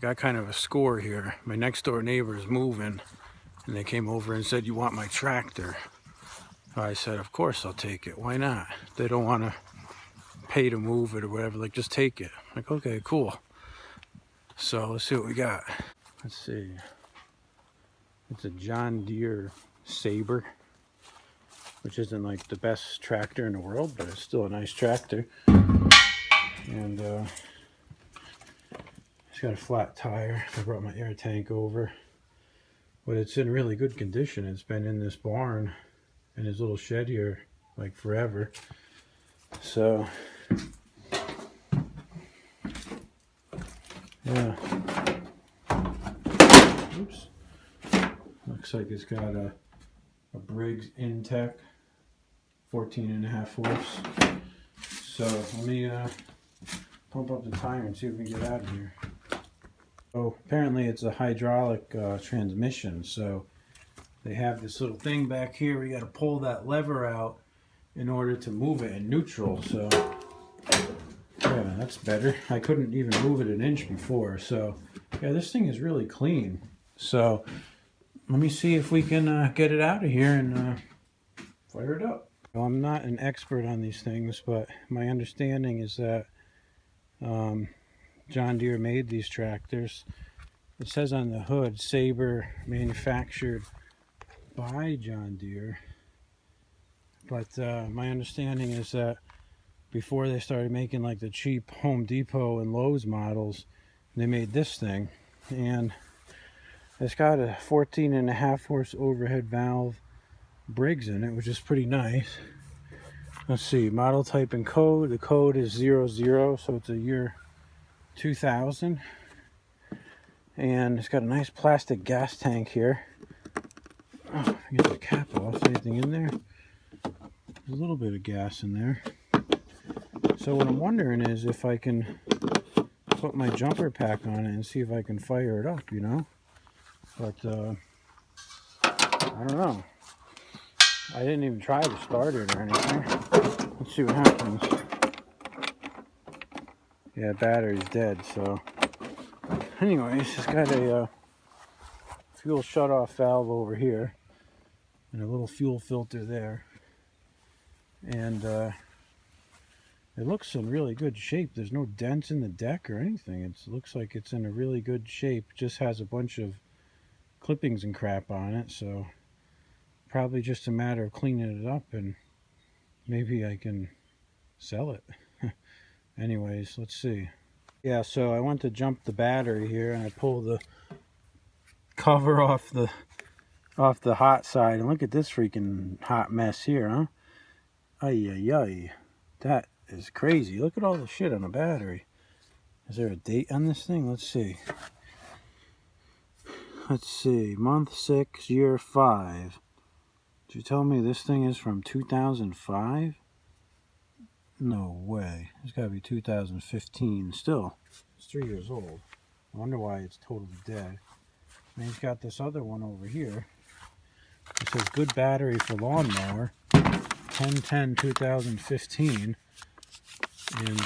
we got kind of a score here. My next door neighbor is moving, and they came over and said, "You want my tractor?" I said, "Of course I'll take it. Why not? They don't want to pay to move it or whatever. Like, just take it." I'm like, okay, cool. So let's see what we got. Let's see. It's a John Deere Sabre, which isn't like the best tractor in the world, but it's still a nice tractor. And it's got a flat tire. I brought my air tank over, but it's in really good condition. It's been in this barn in his little shed here like forever. So yeah. Oops. Looks like it's got a Briggs Intech 14.5 horse. So let me pump up the tire and see if we can get out of here. Oh, apparently it's a hydraulic transmission. So they have this little thing back here. We got to pull that lever out in order to move it in neutral. So yeah, that's better. I couldn't even move it an inch before. So yeah, this thing is really clean. So let me see if we can get it out of here and fire it up. Well, I'm not an expert on these things, but my understanding is that John Deere made these tractors. It says on the hood, Sabre manufactured by John Deere. But my understanding is that before they started making like the cheap Home Depot and Lowe's models, they made this thing. And it's got a 14.5 horse overhead valve Briggs in it, which is pretty nice. Let's see, model type and code. The code is 00, so it's a year 2000. And it's got a nice plastic gas tank here. Oh, get the cap off. Anything in there? There's a little bit of gas in there. So what I'm wondering is if I can put my jumper pack on it and see if I can fire it up, you know? But I don't know. I didn't even try to start it or anything. Let's see what happens. Yeah, battery's dead, so. Anyways, it's got a fuel shutoff valve over here and a little fuel filter there. And it looks in really good shape. There's no dents in the deck or anything. It looks like it's in a really good shape. Just has a bunch of clippings and crap on it, so probably just a matter of cleaning it up and maybe I can sell it. Anyways, let's see. Yeah, so I went to jump the battery here and I pulled the cover off the hot side, and look at this freaking hot mess here, huh? Ay ay ay. That is crazy. Look at all the shit on the battery. Is there a date on this thing? Let's see. Let's see. Month 6, year 5. Did you tell me this thing is from 2005? No way. It's got to be 2015. Still, it's 3 years old. I wonder why it's totally dead. And he's got this other one over here. It says good battery for lawnmower. 10/10/2015. And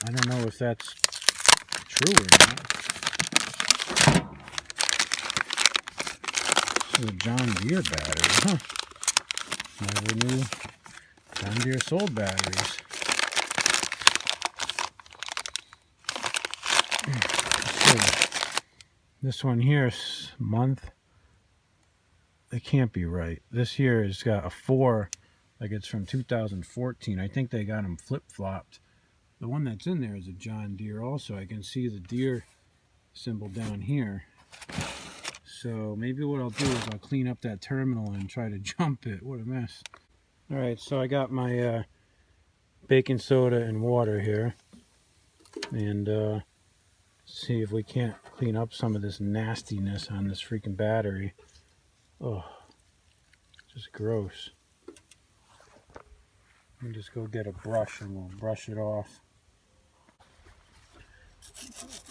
I don't know if that's true or not. This is a John Deere battery, huh? Never knew John Deere sold batteries. This one here is month. It can't be right. This here has got a 4, like it's from 2014. I think they got them flip-flopped. The one that's in there is a John Deere also. I can see the Deere symbol down here. So maybe what I'll do is I'll clean up that terminal and try to jump it. What a mess. Alright, so I got my baking soda and water here. And see if we can't clean up some of this nastiness on this freaking battery. Oh, just gross. Let me just go get a brush and we'll brush it off.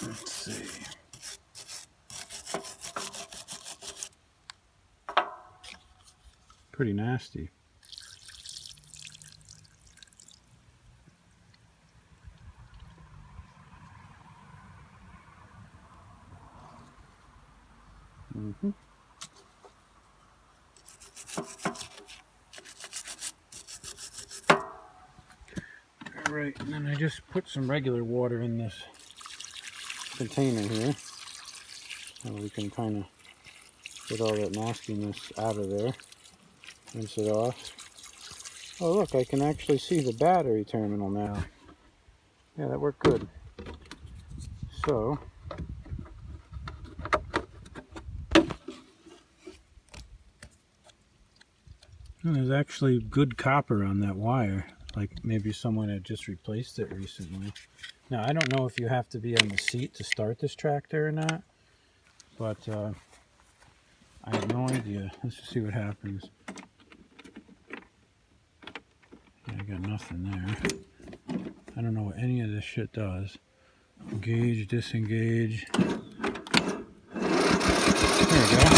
Let's see. Pretty nasty. Mm-hmm. All right, and then I just put some regular water in this container here, so we can kind of get all that nastiness out of there. Rinse it off. Oh look, I can actually see the battery terminal now. Yeah, that worked good. So, there's actually good copper on that wire. Like maybe someone had just replaced it recently. Now, I don't know if you have to be on the seat to start this tractor or not, but I have no idea. Let's just see what happens. Yeah, I got nothing there. I don't know what any of this shit does. Engage, disengage. There we go.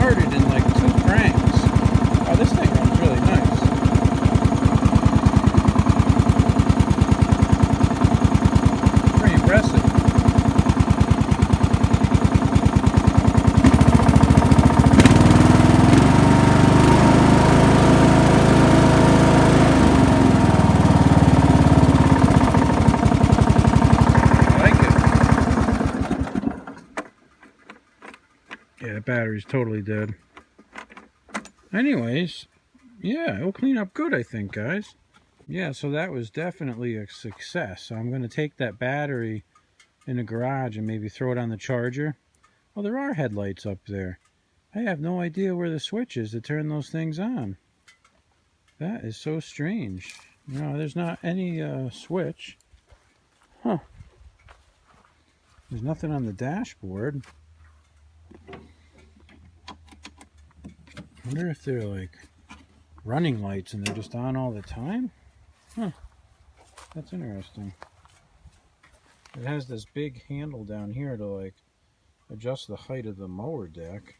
started in like 2 cranks. Oh, this thing runs really nice. Pretty impressive. Yeah, the battery's totally dead. Anyways, yeah, it'll clean up good, I think, guys. Yeah, so that was definitely a success. So I'm going to take that battery in the garage and maybe throw it on the charger. Well, there are headlights up there. I have no idea where the switch is to turn those things on. That is so strange. No, there's not any switch. Huh. There's nothing on the dashboard. I wonder if they're like running lights and they're just on all the time. Huh. That's interesting. It has this big handle down here to like adjust the height of the mower deck,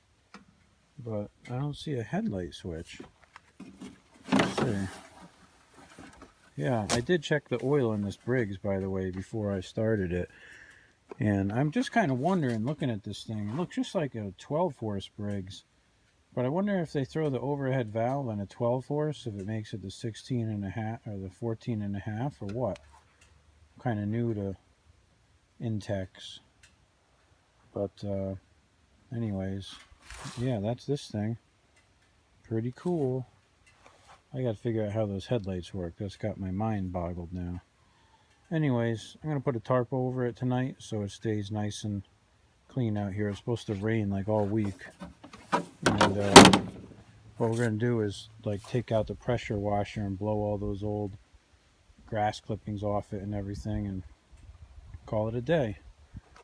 but I don't see a headlight switch. Let's see. Yeah, I did check the oil in this Briggs, by the way, before I started it. And I'm just kind of wondering, looking at this thing, it looks just like a 12-horse Briggs. But I wonder if they throw the overhead valve on a 12-horse, if it makes it the 16.5 or the 14.5 or what. I'm kind of new to Intex. But anyways, yeah, that's this thing. Pretty cool. I got to figure out how those headlights work. That's got my mind boggled now. Anyways, I'm going to put a tarp over it tonight so it stays nice and clean out here. It's supposed to rain like all week. And what we're going to do is like take out the pressure washer and blow all those old grass clippings off it and everything and call it a day.